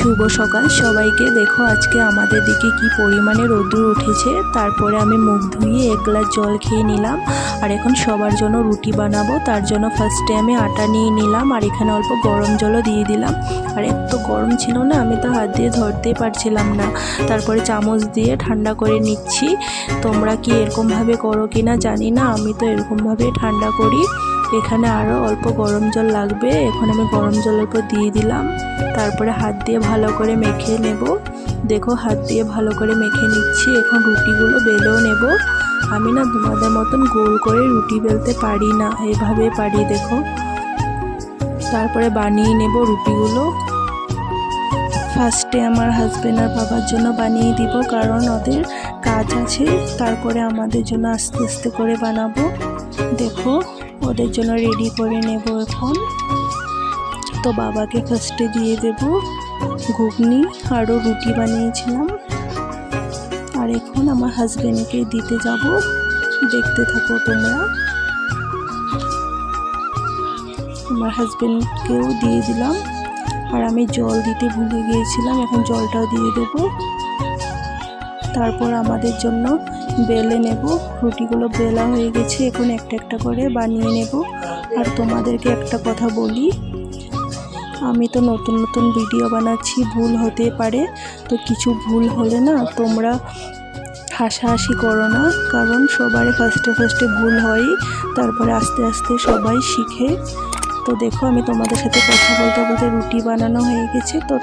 শুভ সকাল সবাইকে। দেখো আজকে আমাদের দিকে কি পরিমাণে রোদ্দুর উঠেছে। তারপরে আমি মুখ ধুয়ে এক গ্লাস জল খেয়ে নিলাম। আর এখন সবার জন্য রুটি বানাবো। তার জন্য ফার্স্টে আমি আটা নিয়ে নিলাম আর এখানে অল্প গরম জলও দিয়ে দিলাম। আর এত গরম ছিল না, আমি তো হাত দিয়ে ধরতেই পারছিলাম না। তারপরে চামচ দিয়ে ঠান্ডা করে নিচ্ছি। তোমরা কি এরকমভাবে করো কি না জানি না, আমি তো এরকমভাবে ঠান্ডা করি। এখানে আরও অল্প গরম জল লাগবে। এখন আমি গরম জলের উপর দিয়ে দিলাম। তারপরে হাত দিয়ে ভালো করে মেখে নেব। দেখো হাত দিয়ে ভালো করে মেখে নিচ্ছি। এখন রুটিগুলো বেলেও নেব। আমি না তোমাদের মতন গোল করে রুটি বেলতে পারি না, এভাবে পারি দেখো। তারপরে বানিয়ে নেব রুটিগুলো। ফার্স্টে আমার হাজব্যান্ড আর বাবার জন্য বানিয়ে দিব, কারণ ওদের কাজ আছে। তারপরে আমাদের জন্য আস্তে আস্তে করে বানাবো। দেখো ওদের জন্য রেডি করে নেব এখন। তো বাবাকে ফার্স্টে দিয়ে দেব ঘুগনি, আরও রুটি বানিয়েছিলাম। আর এখন আমার হাজব্যান্ডকে দিতে যাব। দেখতে থাকো তোমরা। আমার হাজব্যান্ডকেও দিয়ে দিলাম। আর আমি জল দিতে ভুলে গিয়েছিলাম, এখন জলটাও দিয়ে দেব। তারপর আমাদের জন্য বেলে নেব। রুটিগুলো বেলা হয়ে গেছে, এখন একটা একটা করে বানিয়ে নেব। আর তোমাদেরকে একটা কথা বলি, আমি তো নতুন নতুন ভিডিও বানাচ্ছি, ভুল হতে পারে। তো কিছু ভুল হলে না তোমরা হাসাহাসি করো না, কারণ সবার ফার্স্টে ভুল হয়, তারপরে আস্তে আস্তে সবাই শিখে। তো দেখো আমি তোমাদের সাথে কথা বলতে বলতে রুটি বানানো হয়ে গেছে। তো